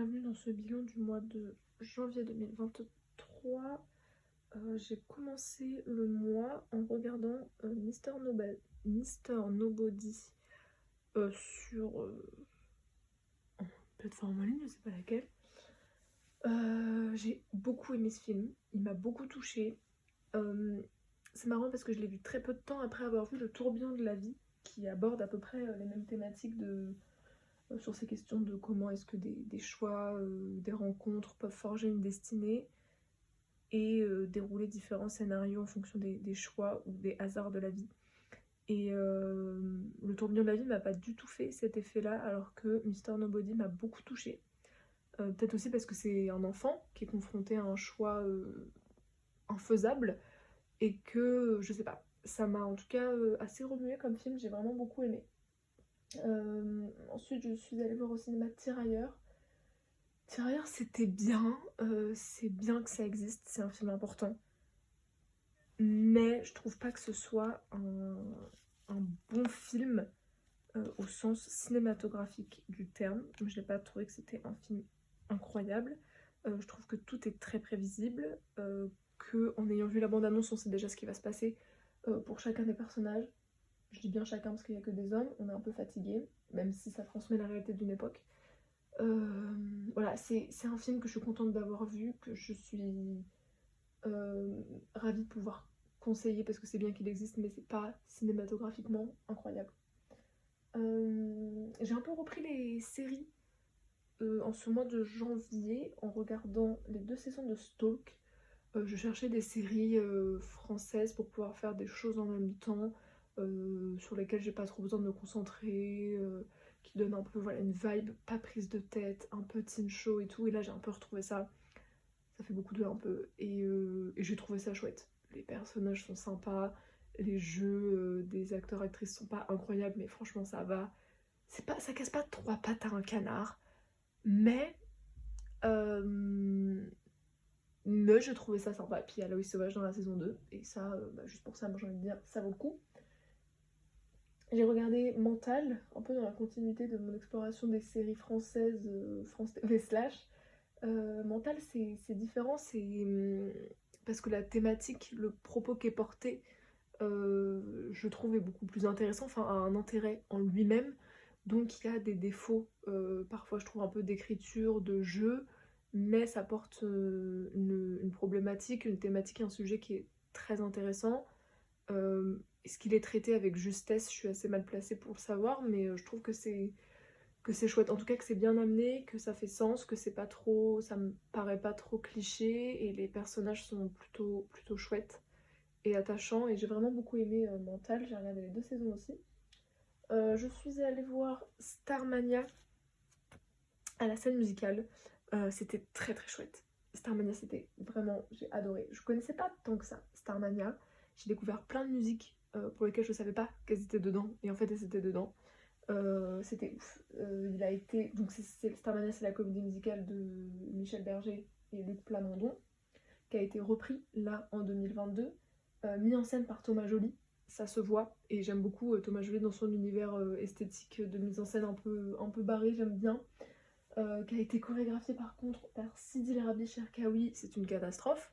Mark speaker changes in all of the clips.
Speaker 1: bienvenue dans ce bilan du mois de janvier 2023. J'ai commencé le mois en regardant Mister Nobody sur une plateforme en ligne, je sais pas laquelle. J'ai beaucoup aimé ce film, il m'a beaucoup touchée. C'est marrant parce que je l'ai vu très peu de temps après avoir vu Le Tourbillon de la vie, qui aborde à peu près les mêmes thématiques sur ces questions de comment est-ce que des choix, des rencontres peuvent forger une destinée et dérouler différents scénarios en fonction des choix ou des hasards de la vie. Et Le Tourbillon de la vie m'a pas du tout fait cet effet-là, alors que Mister Nobody m'a beaucoup touchée. Peut-être aussi parce que c'est un enfant qui est confronté à un choix infaisable et que, je sais pas, ça m'a en tout cas assez remué comme film, j'ai vraiment beaucoup aimé. Ensuite, je suis allée voir au cinéma Tirailleurs. Tirailleurs, c'était bien, c'est bien que ça existe, c'est un film important. Mais je trouve pas que ce soit un bon film au sens cinématographique du terme. Je n'ai pas trouvé que c'était un film incroyable. Je trouve que tout est très prévisible, que en ayant vu la bande-annonce, on sait déjà ce qui va se passer pour chacun des personnages. Je dis bien chacun parce qu'il n'y a que des hommes, on est un peu fatigué, même si ça transmet la réalité d'une époque. Voilà, c'est un film que je suis contente d'avoir vu, que je suis ravie de pouvoir conseiller parce que c'est bien qu'il existe, mais c'est pas cinématographiquement incroyable. J'ai un peu repris les séries en ce mois de janvier en regardant les 2 saisons de Stalk. Je cherchais des séries françaises pour pouvoir faire des choses en même temps, sur lesquelles j'ai pas trop besoin de me concentrer, qui donnent un peu voilà, une vibe, pas prise de tête, un peu teen show et tout. Et là j'ai un peu retrouvé ça. Ça fait beaucoup de un peu. Et j'ai trouvé ça chouette. Les personnages sont sympas, les jeux des acteurs-actrices sont pas incroyables, mais franchement ça va. Ça casse pas trois pattes à un canard, mais mais je trouvais ça sympa. Puis il y a Aloïs Sauvage dans la saison 2, et ça, juste pour ça, moi j'ai envie de dire, ça vaut le coup. J'ai regardé Mental, un peu dans la continuité de mon exploration des séries françaises, France TV slash. Mental, c'est différent, parce que la thématique, le propos qui est porté, je trouve est beaucoup plus intéressant, enfin a un intérêt en lui-même. Donc il y a des défauts, parfois je trouve un peu d'écriture, de jeu, mais ça porte une problématique, une thématique, un sujet qui est très intéressant. Est-ce qu'il est traité avec justesse? Je suis assez mal placée pour le savoir, mais je trouve que c'est chouette. En tout cas que c'est bien amené, que ça fait sens, que c'est pas trop, ça me paraît pas trop cliché et les personnages sont plutôt chouettes et attachants. Et j'ai vraiment beaucoup aimé Mental. J'ai regardé les 2 saisons aussi. Je suis allée voir Starmania à la scène musicale. C'était très très chouette. Starmania, c'était vraiment, j'ai adoré. Je connaissais pas tant que ça Starmania. J'ai découvert plein de musiques pour lesquelles je savais pas qu'elles étaient dedans. Et en fait, elles étaient dedans. C'était ouf. Il a été. Donc, Starmania, c'est la comédie musicale de Michel Berger et Luc Plamondon, qui a été repris là en 2022, mis en scène par Thomas Joly. Ça se voit, et j'aime beaucoup Thomas Joly dans son univers esthétique de mise en scène un peu barré, j'aime bien. Qui a été chorégraphié par contre par Sidi Larabi Cherkaoui, c'est une catastrophe.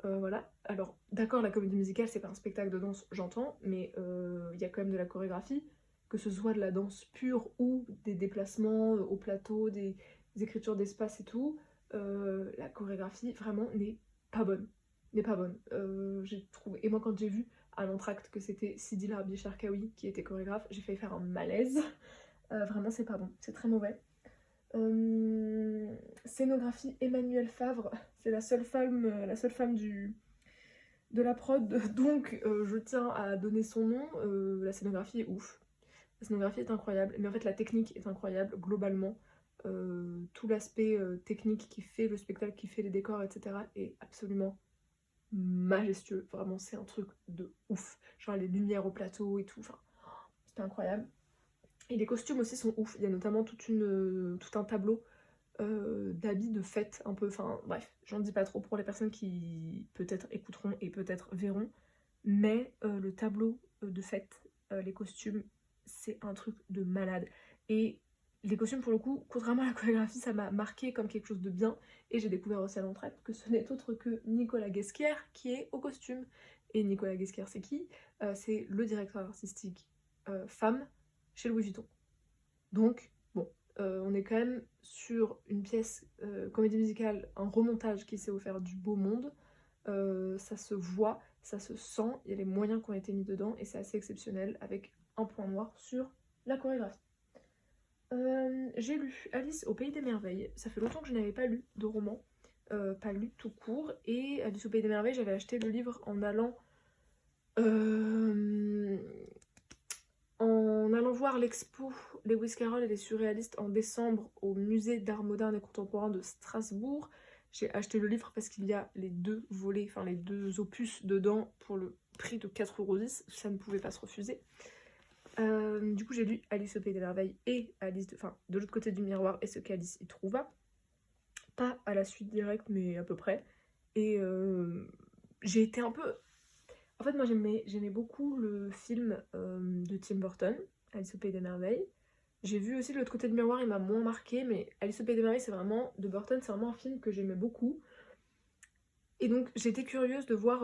Speaker 1: Voilà. Alors, d'accord, la comédie musicale, c'est pas un spectacle de danse, j'entends, mais il y a quand même de la chorégraphie, que ce soit de la danse pure ou des déplacements au plateau, des écritures d'espace et tout. La chorégraphie, vraiment, n'est pas bonne. N'est pas bonne. J'ai trouvé. Et moi, quand j'ai vu à l'entracte que c'était Sidi Larabi Cherkaoui qui était chorégraphe, j'ai failli faire un malaise. Vraiment, c'est pas bon. C'est très mauvais. Scénographie Emmanuelle Favre, c'est la seule femme de la prod, donc je tiens à donner son nom. La scénographie est ouf, la scénographie est incroyable, mais en fait la technique est incroyable globalement. Tout l'aspect technique qui fait le spectacle, qui fait les décors, etc. est absolument majestueux, vraiment c'est un truc de ouf, genre les lumières au plateau et tout, enfin c'était incroyable. Et les costumes aussi sont ouf, il y a notamment tout un tableau d'habits de fête un peu, enfin bref, j'en dis pas trop pour les personnes qui peut-être écouteront et peut-être verront, mais le tableau de fête, les costumes, c'est un truc de malade. Et les costumes pour le coup, contrairement à la chorégraphie, ça m'a marqué comme quelque chose de bien, et j'ai découvert aussi à l'entracte que ce n'est autre que Nicolas Guesquière qui est au costume. Et Nicolas Guesquière c'est qui? C'est le directeur artistique femme chez Louis Vuitton. Donc bon, on est quand même sur une pièce comédie musicale, un remontage qui s'est offert du beau monde. Ça se voit, ça se sent, il y a les moyens qui ont été mis dedans et c'est assez exceptionnel avec un point noir sur la chorégraphie. J'ai lu Alice au Pays des Merveilles, ça fait longtemps que je n'avais pas lu de roman, pas lu tout court, et Alice au Pays des Merveilles, j'avais acheté le livre en allant voir l'expo Lewis Carroll et les surréalistes en décembre au musée d'art moderne et contemporain de Strasbourg. J'ai acheté le livre parce qu'il y a les deux volets, enfin les deux opus dedans pour le prix de 4,10 €, ça ne pouvait pas se refuser. Du coup j'ai lu Alice au Pays des Merveilles et Alice de l'autre côté du miroir et ce qu'Alice y trouva. Pas à la suite directe mais à peu près. Et j'ai été un peu... En fait moi j'aimais beaucoup le film de Tim Burton, Alice au Pays des Merveilles. J'ai vu aussi de l'autre côté du miroir, il m'a moins marqué, mais Alice au Pays des Merveilles c'est vraiment... de Burton c'est vraiment un film que j'aimais beaucoup. Et donc j'étais curieuse de voir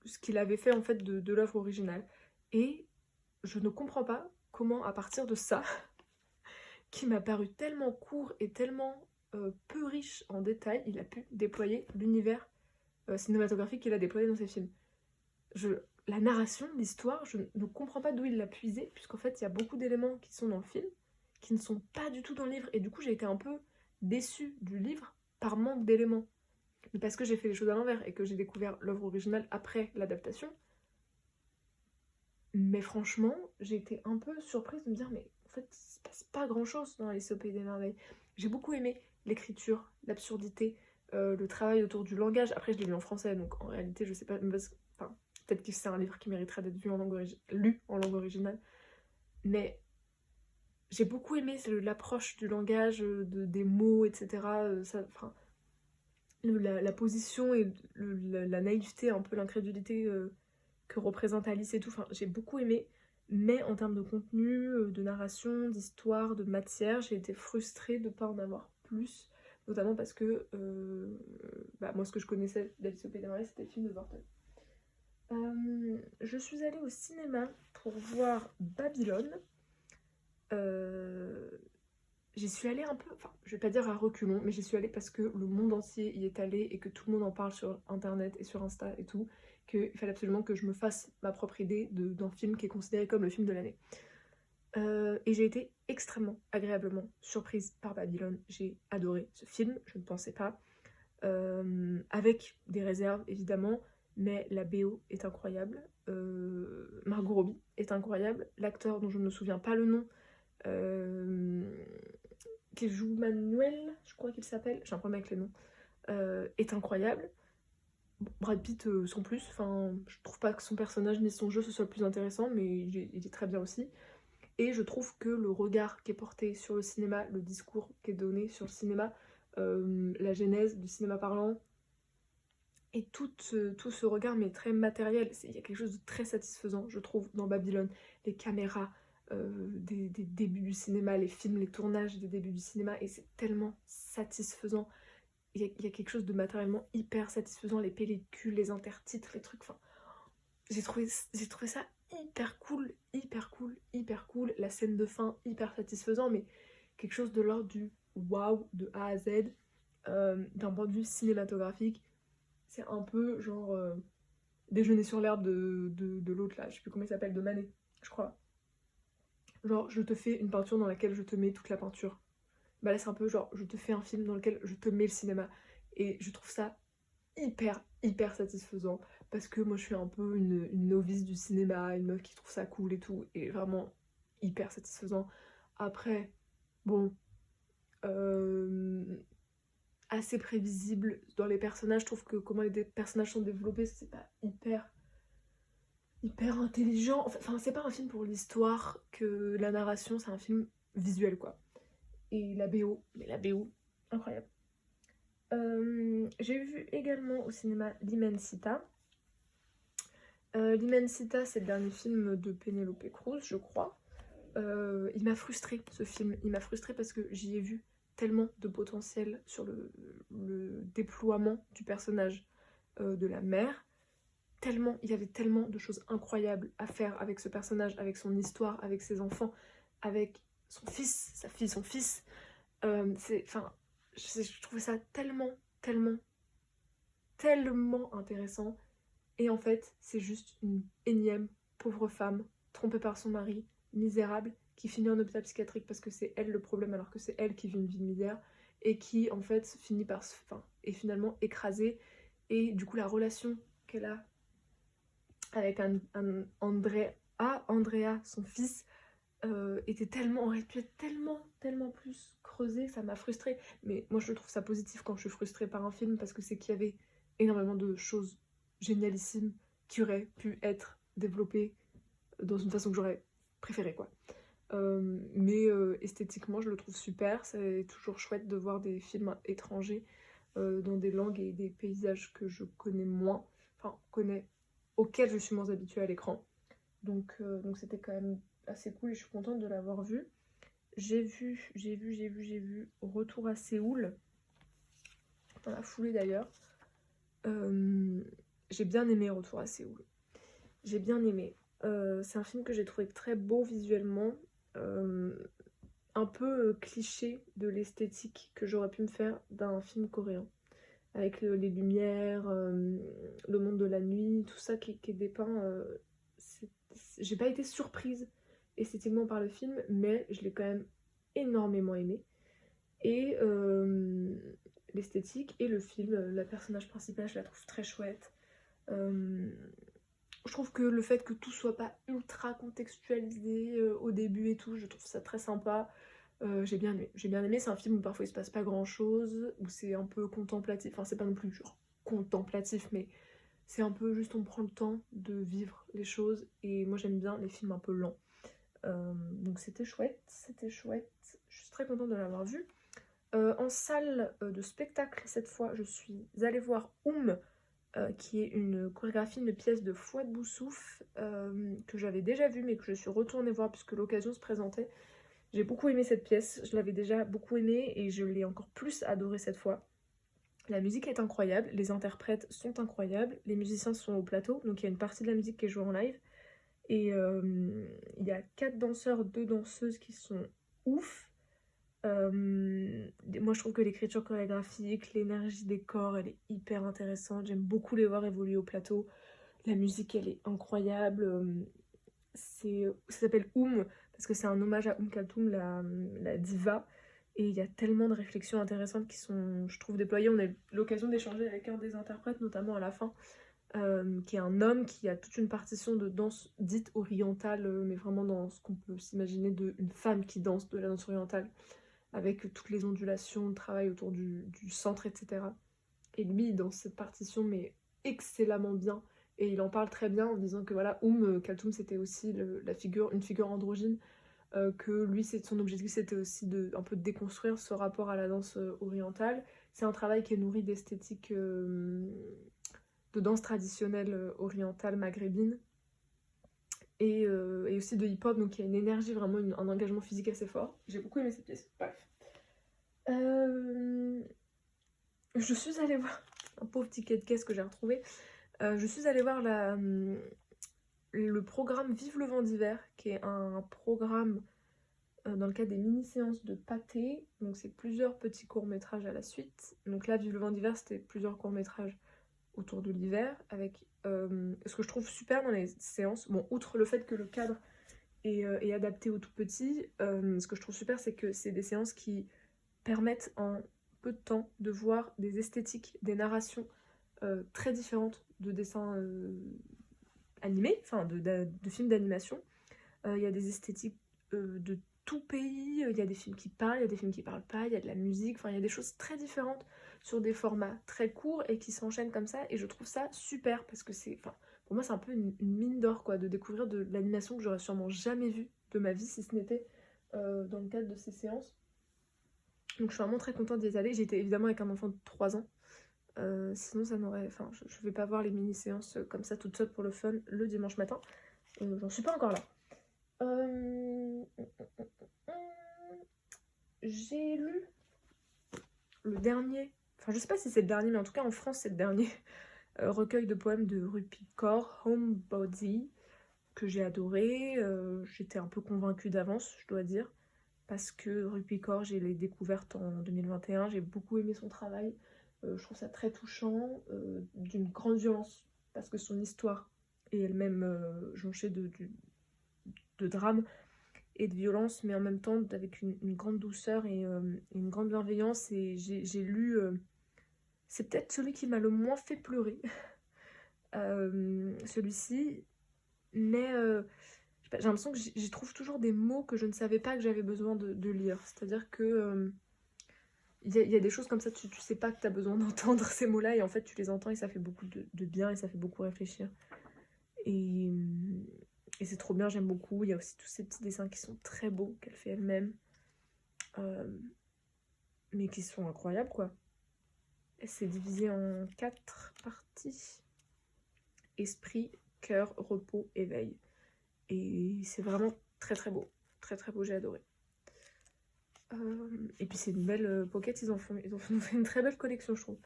Speaker 1: ce qu'il avait fait en fait de l'œuvre originale. Et je ne comprends pas comment à partir de ça, qui m'a paru tellement court et tellement peu riche en détails, il a pu déployer l'univers cinématographique qu'il a déployé dans ses films. La narration, l'histoire, je ne comprends pas d'où il l'a puisé, puisqu'en fait il y a beaucoup d'éléments qui sont dans le film, qui ne sont pas du tout dans le livre, et du coup j'ai été un peu déçue du livre par manque d'éléments. Mais parce que j'ai fait les choses à l'envers et que j'ai découvert l'œuvre originale après l'adaptation. Mais franchement, j'ai été un peu surprise de me dire, mais en fait, il se passe pas grand chose dans Alice au Pays des Merveilles. J'ai beaucoup aimé l'écriture, l'absurdité, le travail autour du langage. Après, je l'ai lu en français, donc en réalité, je sais pas, enfin, peut-être que c'est un livre qui mériterait d'être lu en langue originale. Mais j'ai beaucoup aimé l'approche du langage, des mots, etc. La position et la naïveté, un peu l'incrédulité que représente Alice et tout, enfin j'ai beaucoup aimé, mais en termes de contenu, de narration, d'histoire, de matière, j'ai été frustrée de ne pas en avoir plus, notamment parce que moi ce que je connaissais d'Alice au Pays des Merveilles c'était le film de Burton. Je suis allée au cinéma pour voir Babylone. J'y suis allée un peu, enfin je vais pas dire à reculons, mais j'y suis allée parce que le monde entier y est allé et que tout le monde en parle sur internet et sur Insta et tout, qu'il fallait absolument que je me fasse ma propre idée d'un film qui est considéré comme le film de l'année. Et j'ai été extrêmement agréablement surprise par Babylone. J'ai adoré ce film, je ne pensais pas. Avec des réserves évidemment, mais la BO est incroyable. Margot Robbie est incroyable. L'acteur dont je ne me souviens pas le nom, qui joue Manuel, je crois qu'il s'appelle, j'ai un problème avec les noms, est incroyable. Brad Pitt sans plus, enfin, je trouve pas que son personnage ni son jeu ce soit le plus intéressant, mais il est très bien aussi. Et je trouve que le regard qui est porté sur le cinéma, le discours qui est donné sur le cinéma, la genèse du cinéma parlant, et tout ce regard mais très matériel, il y a quelque chose de très satisfaisant je trouve dans Babylone. Les caméras des débuts du cinéma, les films, les tournages des débuts du cinéma, et c'est tellement satisfaisant. Il y a quelque chose de matériellement hyper satisfaisant, les pellicules, les intertitres, les trucs, enfin... J'ai trouvé ça hyper cool, hyper cool, hyper cool. La scène de fin, hyper satisfaisant, mais quelque chose de l'ordre du waouh de A à Z. D'un point de vue cinématographique, c'est un peu genre Déjeuner sur l'herbe de l'autre là, je sais plus comment il s'appelle, de Manet, je crois. Genre, je te fais une peinture dans laquelle je te mets toute la peinture. Bah là, c'est un peu genre, je te fais un film dans lequel je te mets le cinéma. Et je trouve ça hyper, hyper satisfaisant. Parce que moi, je suis un peu une novice du cinéma, une meuf qui trouve ça cool et tout. Et vraiment hyper satisfaisant. Après, bon... assez prévisible dans les personnages. Je trouve que comment les personnages sont développés, c'est pas hyper intelligent. Enfin, c'est pas un film pour l'histoire que la narration, c'est un film visuel, quoi. Et la BO, incroyable. J'ai vu également au cinéma L'Immensita. L'Immensita, c'est le dernier film de Penélope Cruz, je crois. il m'a frustrée ce film, il m'a frustrée parce que j'y ai vu tellement de potentiel sur le déploiement du personnage de la mère, tellement, il y avait tellement de choses incroyables à faire avec ce personnage, avec son histoire, avec ses enfants, avec son fils, sa fille, son fils. Enfin, je trouvais ça tellement, tellement, tellement intéressant. Et en fait, c'est juste une énième pauvre femme, trompée par son mari, misérable, qui finit en hôpital psychiatrique parce que c'est elle le problème alors que c'est elle qui vit une vie de misère, et qui en fait finit par est finalement écrasée. Et du coup la relation qu'elle a avec Andrea, son fils, aurait pu être tellement, tellement plus creusé, ça m'a frustrée. Mais moi je trouve ça positif quand je suis frustrée par un film parce que c'est qu'il y avait énormément de choses génialissimes qui auraient pu être développées dans une façon que j'aurais préférée, quoi. Esthétiquement je le trouve super, c'est toujours chouette de voir des films étrangers dans des langues et des paysages que je connais moins, auxquels je suis moins habituée à l'écran. Donc c'était quand même assez cool et je suis contente de l'avoir vu. J'ai vu Retour à Séoul, dans la foulée d'ailleurs. J'ai bien aimé Retour à Séoul. J'ai bien aimé. C'est un film que j'ai trouvé très beau visuellement, un peu cliché de l'esthétique que j'aurais pu me faire d'un film coréen. Avec les lumières, le monde de la nuit, tout ça qui est dépeint. J'ai pas été surprise esthétiquement par le film, mais je l'ai quand même énormément aimé. Et l'esthétique et le film, la personnage principale, je la trouve très chouette. Je trouve que le fait que tout soit pas ultra contextualisé au début et tout, je trouve ça très sympa. J'ai bien aimé, c'est un film où parfois il se passe pas grand chose, où c'est un peu contemplatif, enfin c'est pas non plus genre contemplatif, mais c'est un peu juste on prend le temps de vivre les choses, et moi j'aime bien les films un peu lents. Donc c'était chouette, je suis très contente de l'avoir vu. En salle de spectacle cette fois, je suis allée voir qui est une chorégraphie, une pièce de Fouad Boussouf, que j'avais déjà vue mais que je suis retournée voir puisque l'occasion se présentait. J'ai beaucoup aimé cette pièce, je l'avais déjà beaucoup aimée et je l'ai encore plus adorée cette fois. La musique est incroyable, les interprètes sont incroyables, les musiciens sont au plateau, donc il y a une partie de la musique qui est jouée en live. Et il y a 4 danseurs, 2 danseuses qui sont ouf. Moi je trouve que l'écriture chorégraphique, l'énergie des corps, elle est hyper intéressante. J'aime beaucoup les voir évoluer au plateau. La musique, elle est incroyable. Ça s'appelle parce que c'est un hommage à Kalthoum, la diva. Et il y a tellement de réflexions intéressantes qui sont, je trouve, déployées. On a eu l'occasion d'échanger avec un des interprètes, notamment à la fin, qui est un homme qui a toute une partition de danse dite orientale, mais vraiment dans ce qu'on peut s'imaginer d'une femme qui danse de la danse orientale, avec toutes les ondulations, le travail autour du centre, etc. Et lui, dans cette partition, mais excellemment bien. Et il en parle très bien en disant que voilà, Kalthoum, c'était aussi une figure androgyne, que lui, son objectif, c'était aussi un peu de déconstruire ce rapport à la danse orientale. C'est un travail qui est nourri d'esthétique de danse traditionnelle orientale maghrébine, et aussi de hip-hop, donc il y a une énergie, vraiment un engagement physique assez fort. J'ai beaucoup aimé cette pièce. Bref. Je suis allée voir un pauvre ticket de caisse que j'ai retrouvé. Je suis allée voir le programme Vive le vent d'hiver, qui est un programme dans le cadre des mini-séances de Pâté. Donc c'est plusieurs petits courts-métrages à la suite. Donc là, Vive le vent d'hiver, c'était plusieurs courts-métrages autour de l'hiver, avec ce que je trouve super dans les séances, bon, outre le fait que le cadre est adapté aux tout petits, ce que je trouve super, c'est que c'est des séances qui permettent en peu de temps de voir des esthétiques, des narrations très différentes de dessins animés, enfin de films d'animation. Il y a des esthétiques de tout pays, il y a des films qui parlent, il y a des films qui parlent pas, il y a de la musique, enfin il y a des choses très différentes sur des formats très courts et qui s'enchaînent comme ça, et je trouve ça super parce que pour moi c'est un peu une mine d'or, quoi, de découvrir de l'animation que j'aurais sûrement jamais vue de ma vie si ce n'était dans le cadre de ces séances. Donc je suis vraiment très contente d'y aller. J'étais évidemment avec un enfant de 3 ans, sinon ça n'aurait, enfin je vais pas voir les mini séances comme ça toute seule pour le fun le dimanche matin. J'en suis pas encore là. J'ai lu le dernier, enfin je sais pas si c'est le dernier, mais en tout cas en France c'est le dernier recueil de poèmes de Rupi Kaur, Homebody, que j'ai adoré. J'étais un peu convaincue d'avance, je dois dire, parce que Rupi Kaur, j'ai les découvertes en 2021, j'ai beaucoup aimé son travail. Je trouve ça très touchant, d'une grande violence, parce que son histoire est elle-même jonchée de drame et de violence, mais en même temps avec une grande douceur et une grande bienveillance. Et j'ai lu, c'est peut-être celui qui m'a le moins fait pleurer, celui-ci, mais je sais pas, j'ai l'impression que j'y trouve toujours des mots que je ne savais pas que j'avais besoin de lire. C'est-à-dire que y a des choses comme ça, tu sais pas que tu as besoin d'entendre ces mots-là, et en fait tu les entends et ça fait beaucoup de bien et ça fait beaucoup réfléchir. Et, et c'est trop bien, j'aime beaucoup. Il y a aussi tous ces petits dessins qui sont très beaux, qu'elle fait elle-même, euh, mais qui sont incroyables, quoi. C'est divisé en 4 parties: esprit, cœur, repos, éveil. Et c'est vraiment très très beau. Très très beau, j'ai adoré. Et puis c'est une belle pocket, ils ont fait une très belle collection, je trouve.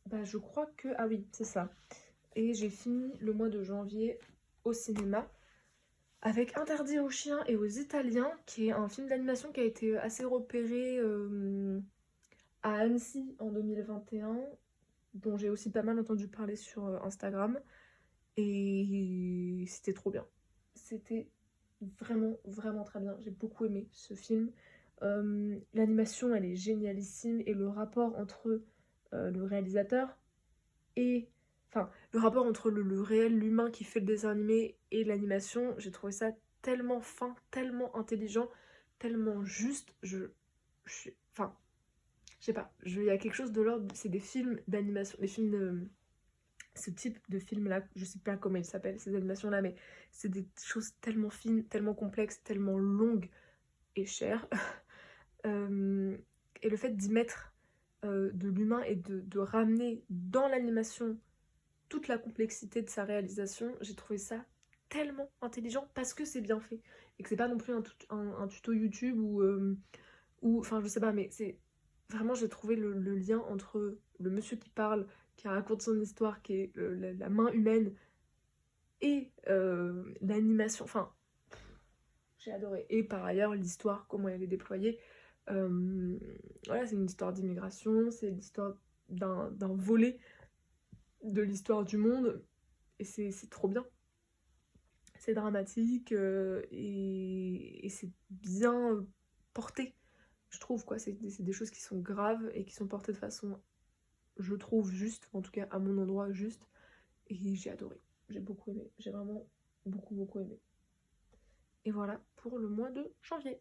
Speaker 1: Bah je crois que... Ah oui, c'est ça. Et j'ai fini le mois de janvier au cinéma avec Interdit aux chiens et aux Italiens, qui est un film d'animation qui a été assez repéré à Annecy en 2021, dont j'ai aussi pas mal entendu parler sur Instagram. Et c'était trop bien. C'était vraiment, vraiment très bien. J'ai beaucoup aimé ce film. L'animation, elle est génialissime. Et le rapport entre le réalisateur et... Enfin, le rapport entre le réel, l'humain qui fait le dessin animé et l'animation, j'ai trouvé ça tellement fin, tellement intelligent, tellement juste. Enfin, je sais pas. Il y a quelque chose de l'ordre... C'est des films d'animation, des films de ce type de film-là, je sais pas comment il s'appelle, ces animations-là, mais c'est des choses tellement fines, tellement complexes, tellement longues et chères. Et le fait d'y mettre de l'humain et de ramener dans l'animation toute la complexité de sa réalisation, j'ai trouvé ça tellement intelligent parce que c'est bien fait. Et que c'est pas non plus un tuto YouTube enfin je sais pas, mais c'est vraiment, j'ai trouvé le lien entre le monsieur qui parle, qui raconte son histoire, qui est la main humaine, et l'animation. Enfin, j'ai adoré. Et par ailleurs, l'histoire, comment elle est déployée. Voilà, c'est une histoire d'immigration, c'est l'histoire d'un volet de l'histoire du monde, et c'est trop bien. C'est dramatique, et c'est bien porté, je trouve, quoi. C'est des choses qui sont graves et qui sont portées de façon, je trouve, juste, en tout cas à mon endroit, juste. Et j'ai adoré, j'ai beaucoup aimé, j'ai vraiment beaucoup beaucoup aimé. Et voilà pour le mois de janvier.